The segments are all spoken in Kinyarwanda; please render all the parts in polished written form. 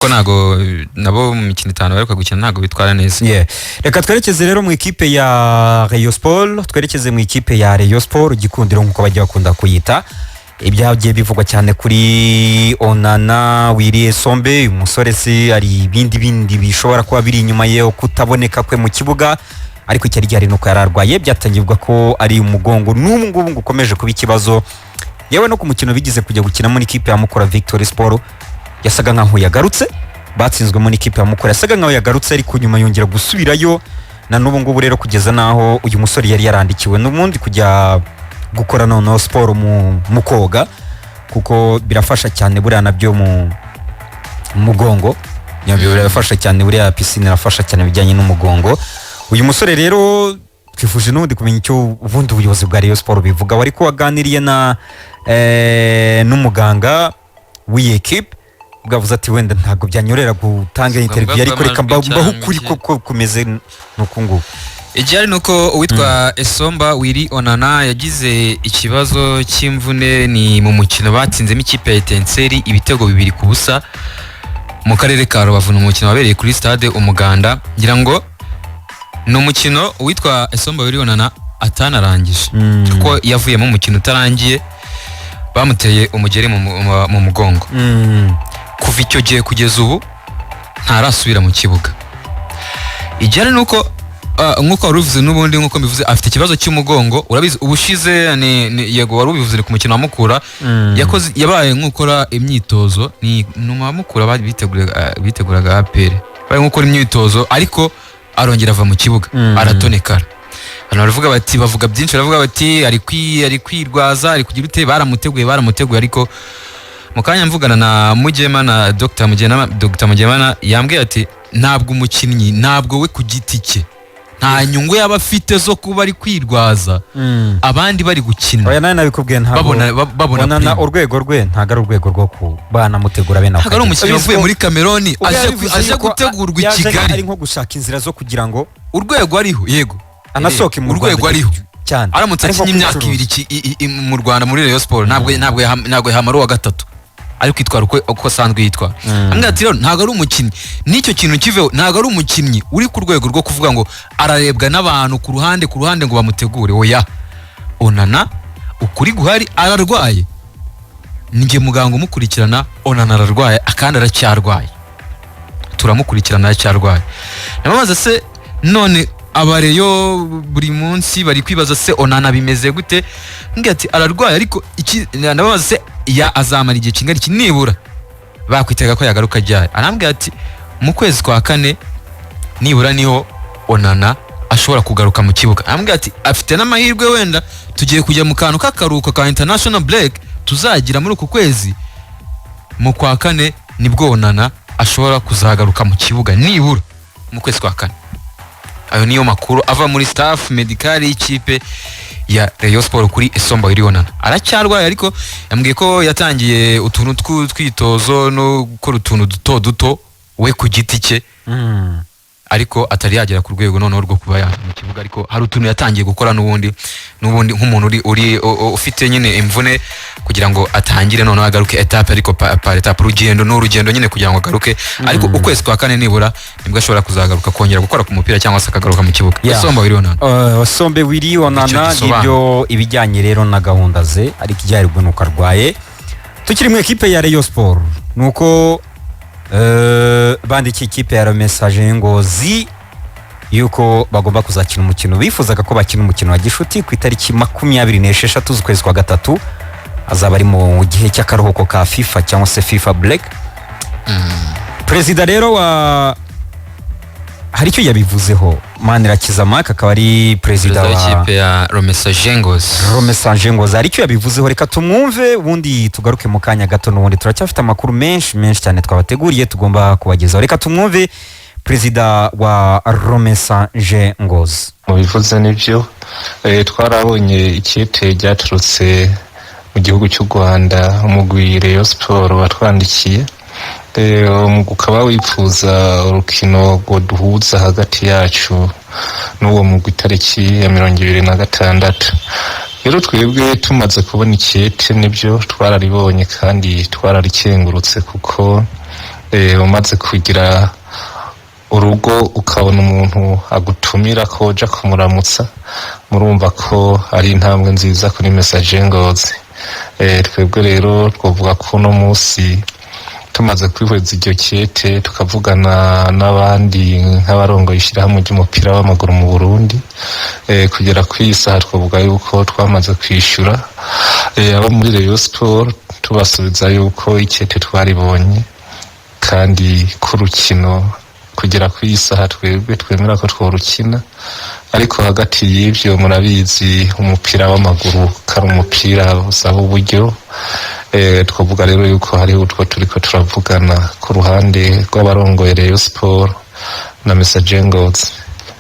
ko nago nabo mu mikino 5 bariko gukina nago bitwara neza. Reka twerekeze rero mu ikipe ya Rayon Sport, twerekeze mu ikipe ya Rayon Sport gikundiro nkuko bajya bakunda kuyita. Ibyagiye bivugwa cyane kuri Onana Willy Sombe, umusore se ari bindi bishobora kuba biri inyuma ye kutaboneka kwe mu kibuga, ariko cyari ryari nuko yararwaye, byatangirwa ko ari umugongo n'ubu ngubu ukomeje kuba ikibazo. Yewe no ku mukino bigize kujya gukina muri ikipe ya Mukura Victory Sport, yasaga nkaho yagarutse, batsinzwe muri ikipe ya Mukura, yasaga nkaho yagarutse ariko nyuma yongera gusubirayo, na n'ubu ngubu rero kugeza naho uyu musore yari yarandikiwe n'ubundi kujya gukora noneho sport mu koga, kuko birafasha cyane buriya nabyo mu mugongo, birafasha cyane buriya piscine irafasha cyane bijyanye n'umugongo. Uyu musore rero twifuje n'ubundi kumenya icyo ubundi ubuyobozi bwa Rayon Sport bivuga, wari ko waganiriye na n'umuganga w'iyi equipe, bwavuze ati wenda ntago byanyorera gutanga interview ariko reka mbaho kuri ko kumeze nukungu. Ijyari nuko uwitwa Esomba Willy Onana yagize ikibazo cy'imvune ni mu mukino batsinzemo ikipe ya Etincelle ibitego 2-0 mu karere ka Rubavu, umukino wabereye kuri stade Umuganda. Ngira ngo no mukino uwitwa Esomba Willy Onana atanarangije kuko yavuye mu mukino utarangiye, bamuteye umugeri mu mugongo. Kuva icyo gihe kugeza ubu ntarasubira mu kibuga. Ijyari nuko nkuko waruvuze n'ubundi nkuko bivuze afite ikibazo cy'umugongo, urabizi ubushize yego warubivuze ku mukino wa Mukura, yabaye nkukora imyitozo ni numa Mukura biteguraga APR, baye nkukora imyitozo ariko arongera ava mu kibuga aratonekara. Baravuga byinshi, baravuga bati ari kwirwaza, ari kugira ute, baramuteguye ariko mukanya mvugana na Mujema na Dr. Mujema yambwiye ati ntabwo umukinnyi, ntabwo we ku giti cye nta nyungu yaba afite zo kuba ari kwirwaza abandi bari gukina. Oya nane nabikubwiye ntabwo babona urwego rwe, ntago ari urwego rwo kubana mutegura bene ntago ari umukinnyi uvuye muri Cameroon aje gutegurwa i Kigali, ari nko gushaka inzira zo kugira ngo urwego ariho yego anasoke mu urwego ariho cyane. Aramutse akinye imyaka 2 mu Rwanda muri Rayon Sport ntabwo hamara wa gatatu ari kwitwara uko asanzwe yitwara. Ambwira ati rero ntago ari umukinnyi, n'icyo kintu kiveho, ntago ari umukinnyi uri ku rwego rwo kuvuga ngo ararebwa n'abantu ku ruhande ngo bamutegure. Oya, Onana ukuri guhari ararwaye, nige muganga umukurikirana, Onana ararwaye akandi aracyarwaye, turamukurikirana aracyarwaye. Namaze se none abareyo buri munsi bari kwibaza se Onana bimeze gute. Ngira ati ararwaye ariko iki nabaza se ya azamara igihe kingana iki nibura bakwitega ko yagaruka ryari. Arambwira ati mu kwezi kwa 4 nibura niho Onana ashobora kugaruka mu kibuga. Arambwira ati afite n'amahirwe wenda tugiye kujya mu kantu k'akaruhuko ka international break tuzagira muri uku kwezi, mu kwa 4 nibwo Onana ashobora kuzagaruka mu kibuga nibura mu kwezi kwa 4. Ayo niyo makuru ava muri staff medical y'ikipe ya Rayon Sport kuri Esomba Willy Onana. Aracyarwaye ariko yambwiye ko yatangiye utuntu twitozo no gukora utuntu duto we ku giti cye, ariko atari yagera ku rwego noneho rwo kuba mu kibuga, ariko hari utuntu yatangiye gukora n'ubundi nk'umuntu uri ufite nyine imvune kugira ngo atangire noneho agaruke etape, ariko par etape urugendo nyine kugira ngo agaruke. Ariko ukwezi kwa 4 nibura nibwo ashobora kuzagaruka kongera gukora ku mupira cyangwa se akagaruka mu kibuga. Esomba Willy Onana Sombe Willy Onana ibyo ibijyanye rero na gahunda ze, ariko ijyarirwe nuko arwaye. Tukiri mu equipe ya Rayon Sport nuko bandiki ikipe ya Message Ngozi yuko bagomba kuzakina umukino, bifuzaga ko bakina umukino wa gishuti ku itariki 26 z'ukwezi kwa 3, azaba ari mu gihe cy'akaruhuko ka FIFA cyangwa se FIFA break. President rero wa hari icyo yabivuzeho, Manirakiza Mark akaba ari president wa ikipe ya Message Ngozi, hari icyo yabivuzeho. Reka tumwumve ubundi tugaruke mu kanya gato, n'ubundi turacyafite amakuru menshi cyane twabateguriye tugomba kubagezaho. Reka tumwumve president wa Message Ngozi. Mu bivuze nibyo, twarabonye ikipe ryaturutse mu gihugu cy'u Rwanda, umugwi Rayon Sport watwandikiye ukaba wifuza urukino ngo duhuza hagati yacu n'uwo mugwi itariki ya 26. Rero twebwe tumaze kubona ikete nibyo twararibonye kandi twararikengurutse, kuko umaze kugira urugo ukabona umuntu agutumira ko uja kumuramutsa, murumva ko ari intambwe nziza kuri Messager Ngozi. Twebwe rero twavuga ko uno munsi tumaze kwihweza iryo kete tukavugana n'abandi nk'abarongo ishyirahamwe ry'umupira w'amaguru mu Burundi, kugera ku isaha twavuga yuko twamaze kwishyura abo muri Rayon Sport tubasubiza yuko ikete twaribonye, kandi ku rukino kugera ku isaha twebwe twemera ko tworukina, ariko hagati y'ivyo murabizi umupira w'amaguru kari umupira usaba uburyo. Twavuga rero yuko hari utwo turiko turavugana ku ruhande rw'abarongoye Rayon Sport na Messager Ngozi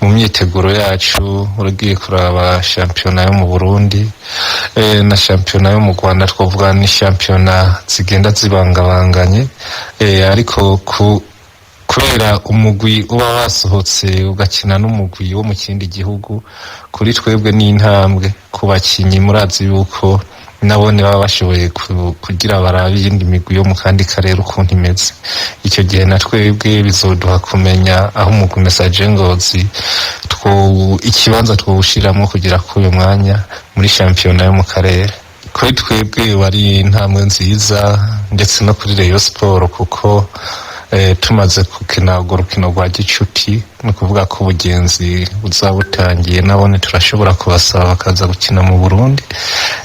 mu myiteguro yacu. Uragiye kuraba shampiyona yo mu Burundi na shampiyona yo mu Rwanda, twavuga ni shampiyona zigenda zibangabanganye, ariko kubera umugwi uba wasohotse ugakina n'umugwi wo mu kindi gihugu, kuri twebwe ni intambwe. Ku bakinyi murazi yuko nabone baba bashoboye kugira barabe iyindi migwi yo mu kandi karere ukuntu imeze. Icyo gihe na twebwe bizoduha kumenya aho umugwi Messager Ngozi ikibanza twawushiramo kugira kuri uyu mwanya muri shampiyona yo mu karere. Kuri twebwe wari intambwe nziza, ndetse no kuri Rayon Sport, kuko tumaze gukina urwo rukino rwa gicuti, ni ukuvuga ko ubugenzi buzaba butangiye, nabone turashobora kubasaba bakaza gukina mu Burundi.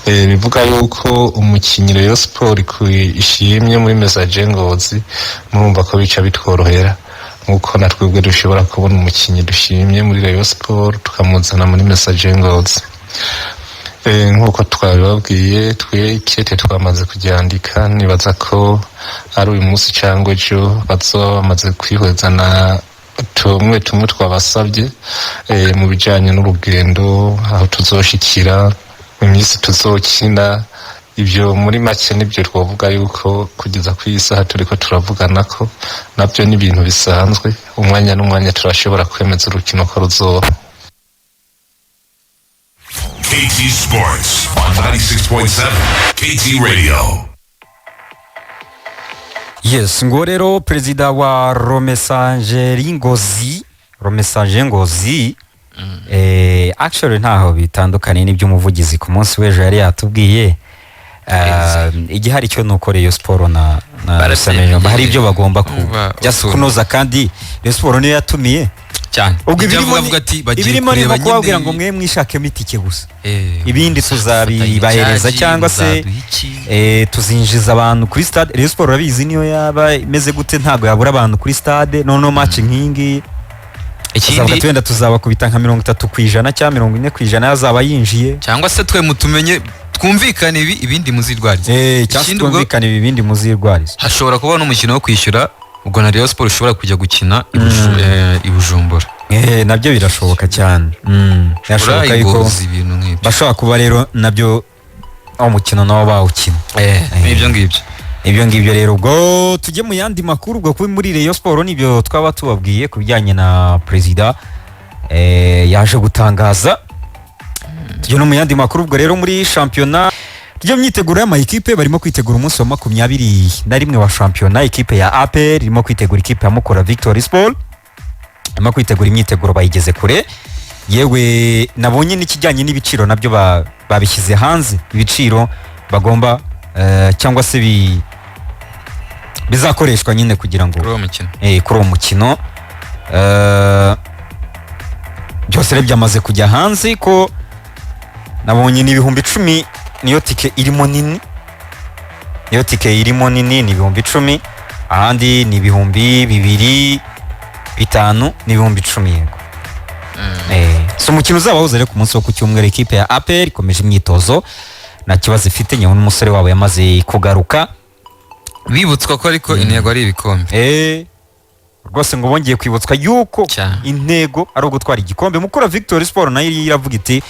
Bivuga yuko umukinnyi Rayon Sport ishimye muri Messager Ngozi, murumva ko bica bitworohera, nk'uko na twebwe dushobora kubona umukinnyi dushimye muri Rayon Sport tukamuzana muri Messager Ngozi. Nk'uko twabibabwiye, twe ikete twamaze kuryandika, nibaza ko ari uyu munsi cyangwa ejo bazoba bamaze kwihwezana tumwe twabasabye mu bijyanye n'urugendo, aho tuzoshikira, iminsi tuzokina. Ibyo muri make nibyo twavuga yuko kugeza ku isaha turiko turavugana ko nabyo ni ibintu bisanzwe. Umwanya n'umwanya turashobora kwemeza urukino ko ruzoba. KT Sports on 96.7 KT Radio. Yes, ngo rero perezida wa Messager Ngozi actually ntaho bitandukanye n'iby'umuvugizi ku munsi w'ejo yari yatubwiye. Igihari cyo nuko Rayon Sport na Messager hari ibyo bagomba kunoza, kandi Rayon Sport niyo yatumiye cyane. Ubwo ibirimo niba kubabwira ngo mwe mwishakemo itike gusa, ibindi tuzabibahereza cyangwa se tuzinjiza abantu kuri stade. Rayon Sport urabizi niyo yaba imeze gute ntabwo yabura abantu kuri stade. Noneho match nk'ingi ikindi twenda tuzabakubita nka 30% cyangwa 40% yazaba yinjiye, cyangwa se twe mutumenye twumvikane ibindi muzirwariza. Cyangwa twumvikane ibindi muzirwariza. Hashobora kuba n'umukino wo kwishyura, ubwo na Rayon Sport ishobora kujya gukina i Bujumbura. Nabyo birashoboka cyane. Yashoboka yuko bashobora kuba rero nabyo umukino nawo bawukina. Ibyo ngibyo rero. Ubwo tujye mu yandi makuru, ubwo kuri muri Rayon Sport nibyo twaba tubabwiye ku bijyanye na perezida yaje gutangaza. Tujye no mu yandi makuru, ubwo rero muri shampiyona ryo myiteguro y'amayikipe barimo kwitegura umunsi wa 21 wa shampiyona. Ikipe ya APR irimo kwitegura ikipe ya Mukura Victory Sport, irimo kwitegura imyiteguro bayigeze kure. Yewe nabonye n'ikijyanye n'ibiciro nabyo babishyize hanze, ibiciro bagomba cyangwa se bizakoreshwa nyine kugira ngo kuri uwo mukino byose byamaze kujya hanze. Ko nabonye ni 10,000 niyo tike irimo nini, ni 10,000, ahandi ni 2,000, 5,000 ni 10,000 yego. So umukino uzaba wahoze rero ku munsi wo ku cyumweru. Ikipe ya APR ikomeje imyitozo, nta kibazo ifite, nyewe n'umusore wabo yamaze kugaruka. Bibutswa ko ariko intego ari ibikombe. Rwose ngo bongeye kwibutswa yuko intego ari ugutwara igikombe. Mukura Victory Sport nayo iravuga iti,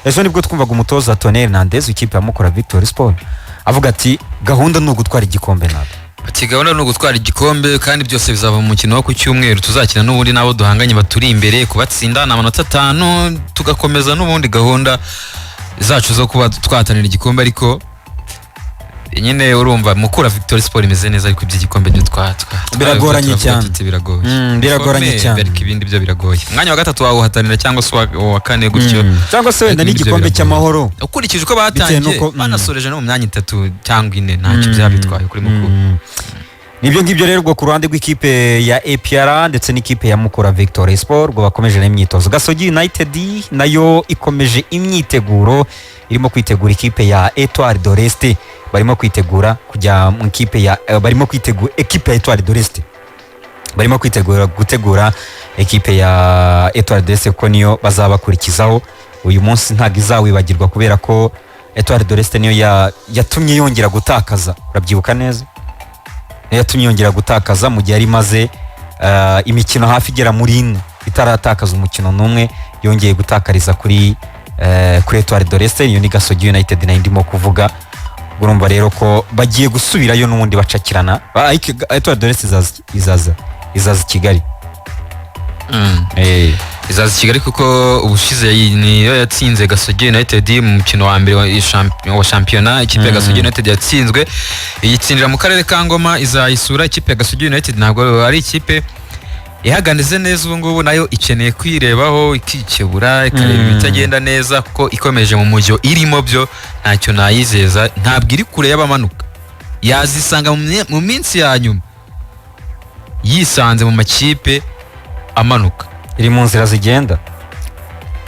ejo nibwo twumvaga umutoza Tony Hernandez w'ikipe ya Mukura Victory Sport avuga ati gahunda ni ugutwara igikombe. Ati gahunda ni ugutwara igikombe, kandi byose bizava mu mukino wo ku cyumweru tuzakina n'ubundi nabo duhanganye baturi imbere, kubatsinda na amanota 5, tugakomeza n'ubundi gahunda zacu zo kuba twatanira igikombe. Ariko nyine urumva Mukura Victory Sport imeze neza ariko iby'igikombe byo Biragoranye cyane. Biragoranye cyane. Ariko ibindi byo biragoye. Umwanya wa gatatu wawuhatanira cyangwa se wa kane gutyo. cyangwa se wenda Ariko ibindi byo n'igikombe biragoye. cy'amahoro. Ukurikije uko batangiye nuko- banasoreje no mu myanya 3 cyangwa 4 ntacyo byabitwaye kuri Mukura. Nibyo ngibyo rero ubwo ku ruhande rw'ikipe ya APR ndetse n'ikipe ya Mukura Victory Sport ubwo bakomeje n'imyitozo. Gasogi United nayo ikomeje imyiteguro, irimo kwitegura ikipe ya Etoile de l'Est, barimo kwitegura kujya mu ikipe ya barimo kwitegura ekipe ya Etoile de l'Est, barimo gutegura ekipe ya Etoile de l'Est ko niyo bazabakurikizaho uyu munsi. Ntabwo izawibagirwa kubera ko Etoile de l'Est niyo yatumye yongera gutakaza, urabyibuka neza, yatumye yongera gutakaza mu gihe yari imaze imikino hafi igera muri 4 itaratakaza umukino n'umwe, yongeye gutakariza kuri Etoile de l'Est. Iyo ni Gasogi United nayo ndimo kuvuga. Urumva rero ko bagiye gusubirayo n'ubundi bacakirana. Etoile de l'Est izaza Kigali. Izaza Kigali kuko ubushize niyo yatsinze Gasogi United mu mukino wa mbere wa shampiyona. Ikipe ya Gasogi United yatsinzwe iyitsindira mu karere ka Ngoma, izayisura. Ikipe ya Gasogi United ntabwo ari ikipe ihagandeze neza ubu ngubu, nayo ikeneye kwirebaho ikikebura ikareba ibitagenda neza kuko ikomeje mu mujyo irimo byo ntacyo nayizeza. Ntabwo iri kure y'abamanuka, yazisanga mu minsi ya nyuma yisanze mu makipe amanuka. Iri mu nzira zigenda,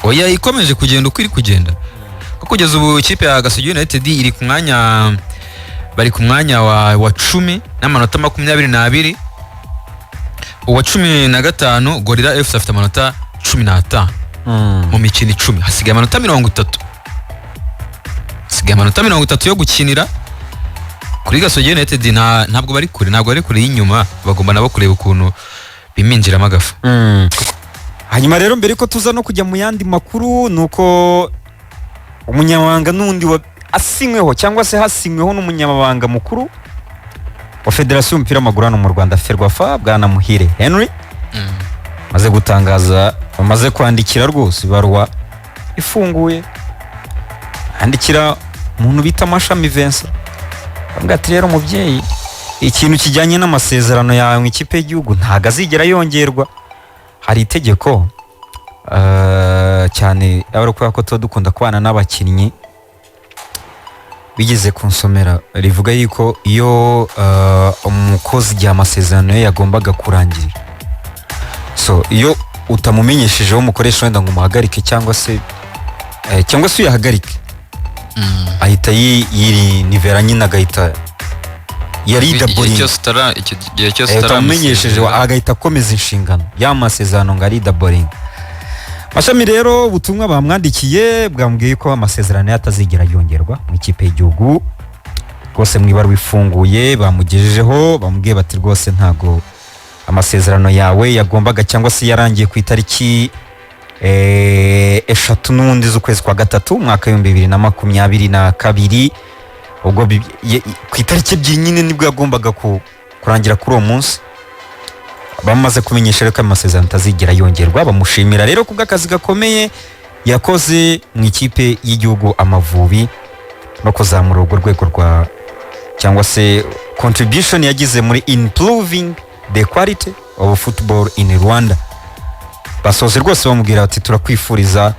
oya ikomeje kugenda uko iri kugenda kuko kugeza ubu ikipe ya Gasogi United iri ku mwanya, bari ku mwanya wa 10 n'amanota 22. Uwa 15 Gorilla FC afite amanota 15 mu mikino 10, hasigaye amanota 30. Hasigaye amanota 30 yo gukinira. Kuri Gasogi United ntabwo bari kure y'inyuma, bagomba nabo kureba ukuntu biminjira amagafu. Hanyuma rero mbere ko tuza no kujya mu yandi makuru nuko umunyamabanga n'undi asinyweho cyangwa se hasinyweho n'umunyamabanga mukuru wa Federasiyo y'umupira w'amaguru hano mu Rwanda Ferwafa, Bwana Muhire Henry, maze gutangaza, bamaze kwandikira rwose ibaruwa ifunguye, andikira umuntu bita Mashami Vincent, bamwe ati rero mubyeyi, ikintu kijyanye n'amasezerano yawe mu ikipe y'igihugu ntago azigera yongerwa. Hari itegeko cyane abari ko tuba dukunda kubana n'abakinnyi, bigeze kunsomera rivuga yuko iyo umukozi igihe amasezerano ye yagombaga kurangirira, so iyo utamumenyeshejeho umukoresha wenda ngo umuhagarike cyangwa se uyahagarike, ahita yirinivera nyine, agahita igihe cyose utamumenyesheje agahita akomeza inshingano y'amasezerano ngo ari daboringi. Mashami rero ubutumwa bamwandikiye bwambwiye ko amasezerano atazigera yongerwa mu ikipe y'igihugu rwose. Mu ibaruwa ifunguye bamugejejeho, bamubwiye bati rwose ntago amasezerano yawe yagombaga cyangwa se yarangiye ku itariki 3 n'undi z'ukwezi kwa 3 umwaka 2022, ubwo ku itariki ebyiri nyine nibwo yagombaga kurangira kuri uwo munsi. Bamaze kumenyesha rero ko amasezerano atazigera yongerwa, bamushimira rero kubw'akazi gakomeye yakoze mu ikipe y'igihugu Amavubi no kuzamura urwo rwego rwa cyangwa se contribution yagize muri improving the quality of football in Rwanda. Basoze rwose bamubwira bati turakwifuriza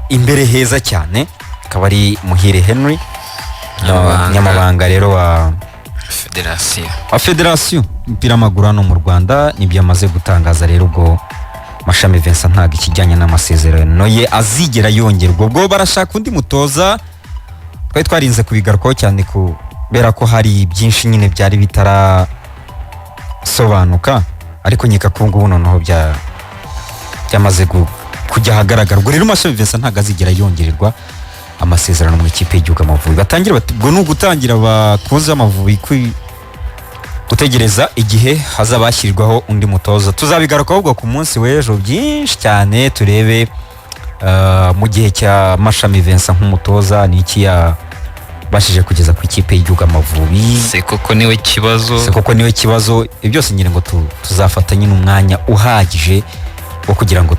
imbere heza cyane. Akaba ari Muhire Henry, nyamabanga rero wa Federasiyo y'umupira w'amaguru hano mu Rwanda. Nibyo amaze gutangaza rero, ubwo Mashami Vincent ntabwo ikijyanye n'amasezerano ye azigera yongerwa. Ubwo barashaka undi mutoza, twari twarinze kubigarukaho cyane kubera ko hari byinshi nyine byari bitarasobanuka, ariko nkeka ko ngubu noneho byamaze kujya ahagaragara. Ubwo rero Mashami Vincent ntabwo azigera yongererwa amasezerano mu ikipe y'igihugu Amavubi. Batangira ubwo ni ugutangira abakunzi b'Amavubi gutegereza igihe hazabashyirirwaho undi mutoza. Tuzabigarukaho ubwo ku munsi w'ejo byinshi cyane, turebe mu gihe cya Mashami Vincent nk'umutoza ni iki yabashije kugeza ku ikipe y'igihugu Amavubi. Se koko niwe kibazo. Ibyo byose nyine ngo tuzafatanye n'umwanya uhagije wo kugira ngo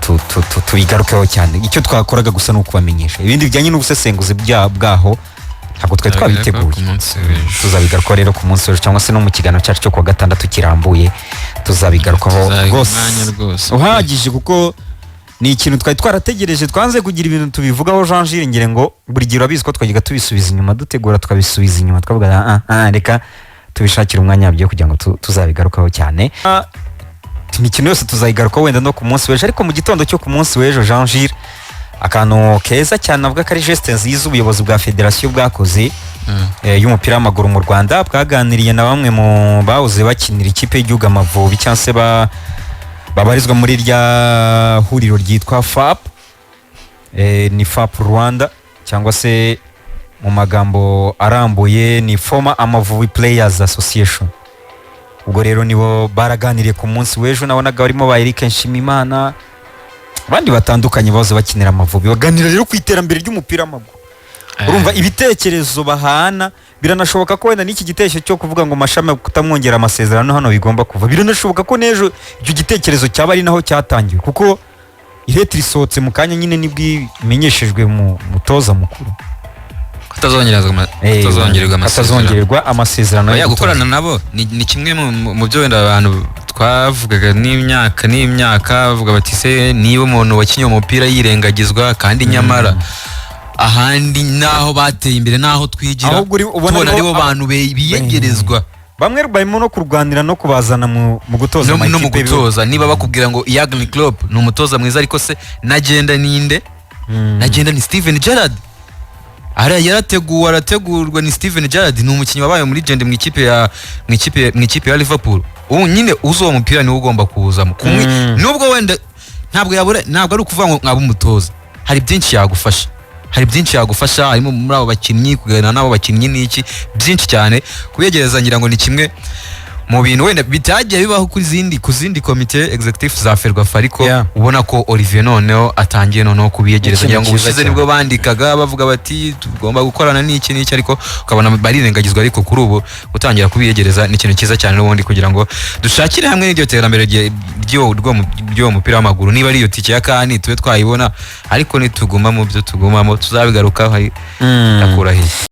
tubigarukeho cyane. Icyo twakoraga gusa ni ukubamenyesha, ibindi bijyanye n'ubusesenguzi bwaho ntabwo twari twabiteguye tuzabigarukaho rero ku munsi w'ejo cyangwa se no mu kiganiro cyacu cyo kuwa gatandatu kirambuye tuzabigarukaho rwose uhagije kuko ni ikintu twari twarategereje twanze kugira ibintu tubivugaho Jean Gilles ngire ngo buri gihe urabizi ko twajyaga tubisubiza inyuma dutegura tukabisubiza inyuma twavuga reka tubishakira umwanya wabyo kugira ngo tuzabigarukaho cyane imikino yose tuzayigarukaho wenda no ku munsi w'ejo ariko mu gitondo cyo ku munsi w'ejo Jean Gilles akantu keza cyane avuga ko ari geste nziza ubuyobozi bwa federasiyo bwakoze y'umupira w'amaguru mu Rwanda bwaganiriye na bamwe mu bahoze bakinira ikipe y'igihugu Amavubi cyangwa se babarizwa muri rya huriro ryitwa FAP ni FAP Rwanda cyangwa se mu magambo arambuye ni Former Amavubi Players Association. Ubwo rero nibo baraganiriye ku munsi w'ejo nabonaga barimo ba Eric Nshimimana abandi batandukanye bahoze bakinira Amavubi baganira rero ku iterambere ry'umupira w'amaguru. Urumva ibitekerezo bahana biranashoboka ko wenda n'iki gitekerezo cyo kuvuga ngo Mashami kutamwongera amasezerano hano bigomba kuva biranashoboka ko nejo icyo gitekerezo cyaba ari naho cyatangiwe kuko iheti risohotse mu kanya nyine nibwo imenyeshejwe mu mutoza mukuru atazongererwa amasezerano yo gukorana nabo ni kimwe mu byo wenda abantu twavugaga n'imyaka bavuga bati se niba umuntu wakinye umupira yirengagizwa kandi nyamara ahandi naho bateye imbere naho twigira tubona aribo bantu biyegerezwa bamwe barimo no kurwanira no kubazana mu gutoza no mu gutoza niba bakubwira ngo Jurgen Klopp ni umutoza mwiza ariko se nagenda ninde nagenda ni Steven Gerrard arategurwa ni Steven Gerrard ni umukinnyi wabaye muri legend mu ikipe ya Liverpool ubu nyine uzo umupira ni ugomba kuwuzamo nubwo wenda ntabwo ari ukuvuga ngo nkaba umutoza hari byinshi yagufasha harimo muri abo bakinnyi kuganira n'abo bakinnyi n'iki byinshi cyane kubegereza ngira ngo ni kimwe mu bintu wenda bitagiye bibaho ku zindi komite executive za Ferwafa ariko ubona ko Olivier noneho atangiye noneho kubiyegereza ngira ngo ubushize nibwo bandikaga bavuga bati tugomba gukorana n'iki ariko ukabona barirengagizwa ariko kuri ubu gutangira kubiyegereza ni ikintu cyiza cyane n'ubundi kugira ngo dushakire hamwe n'iryo terambere ry'uwo mupira w'amaguru niba ari iyo tike ya kani tube twayibona ariko nituguma mu byo tugumamo tuzabigarukaho ndakurahiye